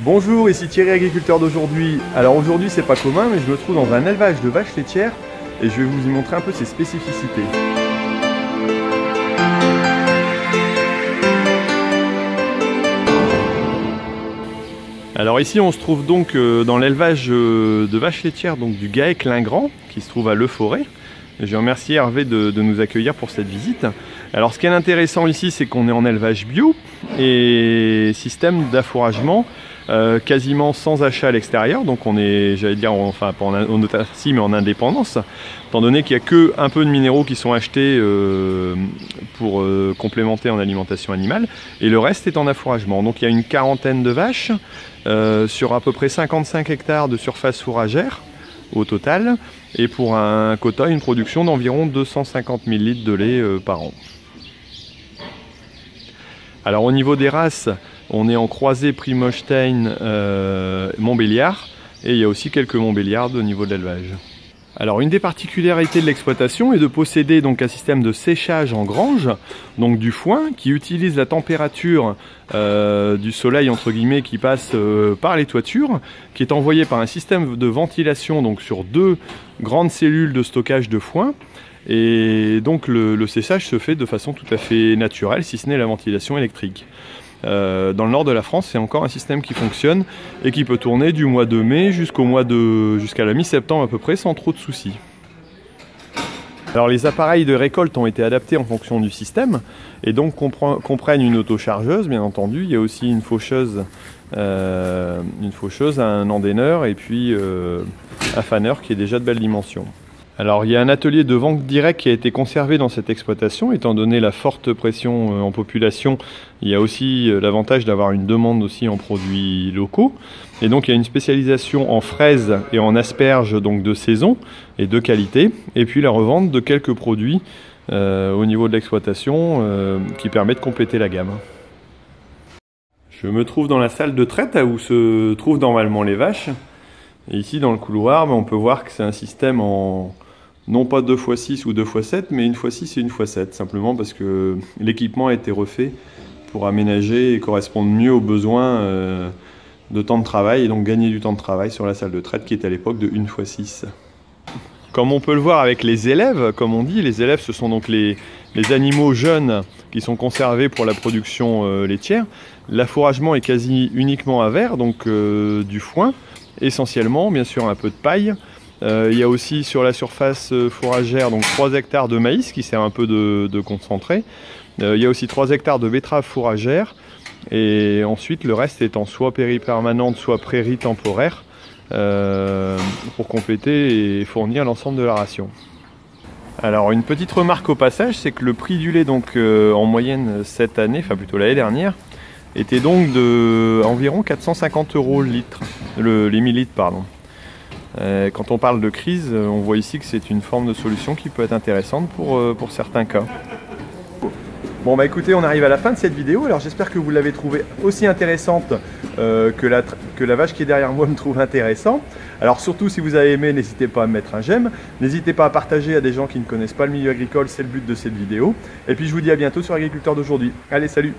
Bonjour, ici Thierry, agriculteur d'aujourd'hui. Alors aujourd'hui c'est pas commun, mais je me trouve dans un élevage de vaches laitières et je vais vous y montrer un peu ses spécificités. Alors ici on se trouve donc dans l'élevage de vaches laitières donc du Gaec-Lingrand qui se trouve à Le Forêt. Je remercie Hervé de nous accueillir pour cette visite. Alors ce qui est intéressant ici, c'est qu'on est en élevage bio et système d'affouragement quasiment sans achat à l'extérieur. Donc on est, j'allais dire, enfin pas en autarcie mais en indépendance, étant donné qu'il n'y a que un peu de minéraux qui sont achetés pour complémenter en alimentation animale et le reste est en affouragement. Donc il y a une quarantaine de vaches sur à peu près 55 hectares de surface fourragère au total, et pour un quota, une production d'environ 250 000 litres de lait par an. Alors au niveau des races, on est en croisée Primostein Montbéliard, et il y a aussi quelques Montbéliardes au niveau de l'élevage. Alors une des particularités de l'exploitation est de posséder donc un système de séchage en grange, donc du foin, qui utilise la température du soleil entre guillemets qui passe par les toitures, qui est envoyé par un système de ventilation donc sur deux grandes cellules de stockage de foin. Et donc le séchage se fait de façon tout à fait naturelle, si ce n'est la ventilation électrique. Dans le nord de la France, c'est encore un système qui fonctionne et qui peut tourner du mois de mai jusqu'à la mi-septembre à peu près sans trop de soucis. Alors les appareils de récolte ont été adaptés en fonction du système et donc comprennent une autochargeuse bien entendu. Il y a aussi une faucheuse, un endaineur et puis un faneur qui est déjà de belle dimension. Alors il y a un atelier de vente directe qui a été conservé dans cette exploitation, étant donné la forte pression en population. Il y a aussi l'avantage d'avoir une demande aussi en produits locaux. Et donc il y a une spécialisation en fraises et en asperges donc de saison et de qualité. Et puis la revente de quelques produits au niveau de l'exploitation qui permet de compléter la gamme. Je me trouve dans la salle de traite où se trouvent normalement les vaches. Et ici dans le couloir, on peut voir que c'est un système en non pas 2x6 ou 2x7, mais 1x6 et 1x7, simplement parce que l'équipement a été refait pour aménager et correspondre mieux aux besoins de temps de travail, et donc gagner du temps de travail sur la salle de traite qui est à l'époque de 1x6. Comme on peut le voir avec les élèves, comme on dit, les élèves ce sont donc les animaux jeunes qui sont conservés pour la production laitière. L'affouragement est quasi uniquement à verre, donc du foin, essentiellement, bien sûr un peu de paille. Il y a aussi sur la surface fourragère donc 3 hectares de maïs qui sert un peu de concentré. Il y a aussi 3 hectares de betteraves fourragères et ensuite le reste étant soit péripermanente soit prairie temporaire pour compléter et fournir l'ensemble de la ration. Alors une petite remarque au passage, c'est que le prix du lait donc en moyenne cette année, enfin plutôt l'année dernière, était donc de environ 450 € le litre, les millilitres pardon. Quand on parle de crise, on voit ici que c'est une forme de solution qui peut être intéressante pour certains cas. Bon bah écoutez, on arrive à la fin de cette vidéo, alors j'espère que vous l'avez trouvée aussi intéressante que la vache qui est derrière moi me trouve intéressant. Alors surtout si vous avez aimé, n'hésitez pas à mettre un j'aime, n'hésitez pas à partager à des gens qui ne connaissent pas le milieu agricole, c'est le but de cette vidéo. Et puis je vous dis à bientôt sur Agriculteur d'aujourd'hui. Allez, salut!